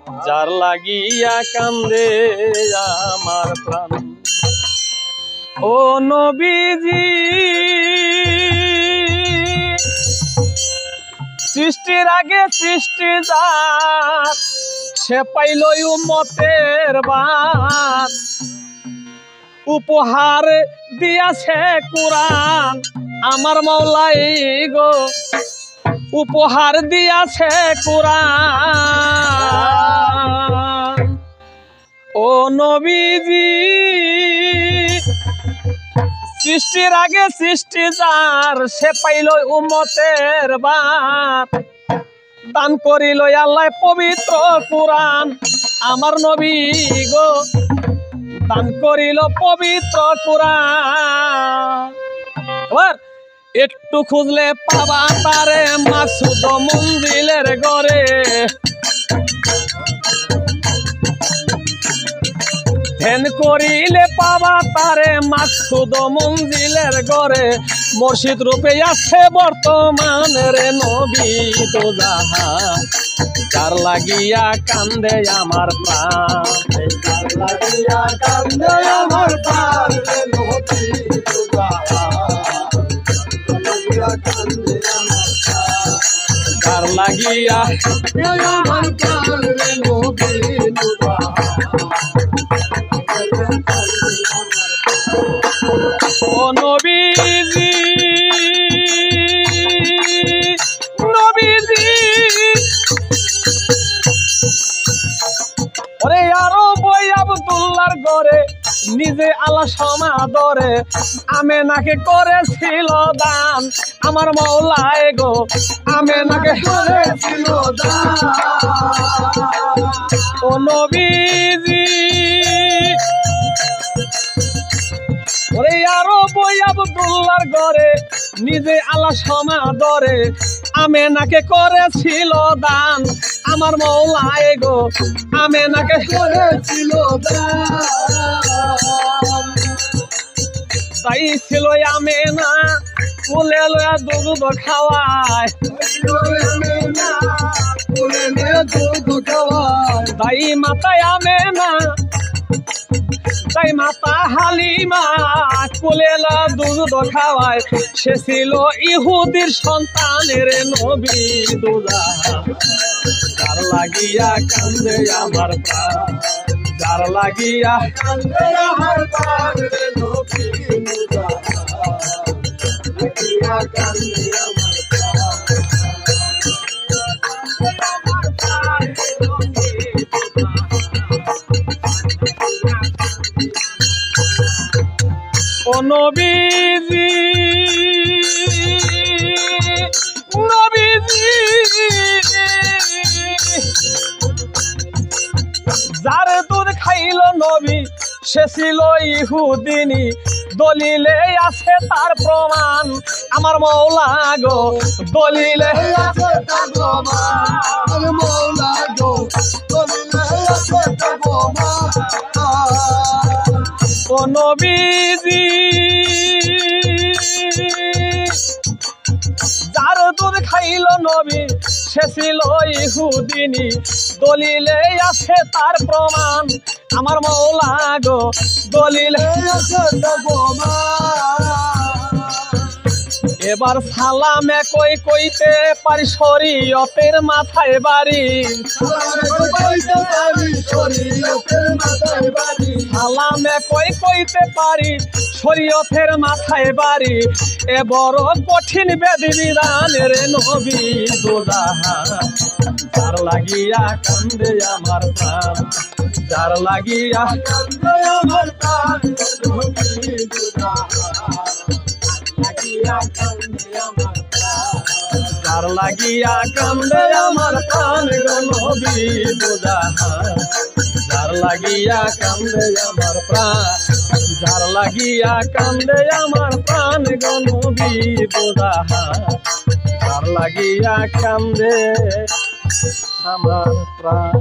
যার লাগিয়া কান্দে আমার প্রাণ। ও নবীজি সৃষ্টির আগে সৃষ্টি যার, সে পাইল উম্মতের বান। উপহার দিয়াছে কুরআন আমার মাওলাই গো, উপহার দিয়াছে কুরআন। ও নবীজি সৃষ্টির আগে সৃষ্টি যার, সে পাইল উম্মতের বান। দান করিল আল্লাহ পবিত্র কুরআন আমার নবী গো, দান করিল পবিত্র কুরআন। একটু খুঁজলে পাবা তারে মাসুদ মঞ্জিলের ঘরে। ধ্যান করিলে পাবা তারে মাসুদ মঞ্জিলের ঘরে। মুর্শিদ রূপে আছে বর্তমান রে নবী দোজাহান। যার লাগিয়া কান্দে আমার প্রাণ, যার লাগিয়া কান্দে আমার প্রাণ রে নবী দোজাহান। যার লাগিয়া আমার প্রাণ রে নবী দোজাহান। ও নবীজি নবীজি ওরে আরো বই আব্দুল্লাহর ঘরে নিজে আলা সমাদরে। আমেনাকে করেছিল দান আমার মাওলাই গো, আমেনাকে করেছিল দান। ও নবীজি ওরে আরো বই আব্দুল্লাহর ঘরে নিজে আলা সমাদরে। আমেনাকে করেছিল দান আমার মাওলাই গো, আমেনাকে করেছিল দান। তাই ছিল আমেনা কোলে লয়া দুধ খাওয়ায়। তাই মাতায় আমেনা, তাই মাতা হালিমা কোলে লয়া দুধ খাওয়ায়। সে ছিল ইহুদির সন্তানের নবী দোজাহান। যার লাগিয়া কান্দে আমার প্রাণ, যার লাগিয়া কান্দে আমার প্রাণ রে নবী দোজাহান। লাগিয়া কান্দে আমার ও নবীজি নবীজি যার দুধ খাইল নবী সে ছিল ইহুদিনী। দলিলে আছে তার প্রমাণ আমার মাওলা গো, দলিলে আছে তার প্রমাণ আমার মাওলা গো, দলিলে আছে তার প্রমাণ। ও নবীজি যার দুধ খাইল নবী সে ছিল ইহুদিনী। দলিলে আছে তার প্রমাণ আমার মাওলা গো, দলিলে আছে তার প্রমাণ। এবার সালামে কই কইতে পারি শরীয়তের মাথায় বাড়ি। সালামে কই কইতে পারি শরীয়তের মাথায় বাড়ি। এ বড় কঠিন বেদি বিধানের নবী দোজাহান। যার লাগিয়া কান্দে আমার প্রাণ, যার লাগিয়া কান্দে আমার প্রাণ নবী দোজাহান। লাগিয়া কান্দে আমার প্রাণ, যার লাগিয়া কান্দে আমার প্রাণ গো নবী দোজাহান। যার লাগিয়া কান্দে আমার প্রাণ, যার লাগিয়া কান্দে আমার প্রাণ গো নবী দোজাহান। যার লাগিয়া কান্দে আমার প্রাণ।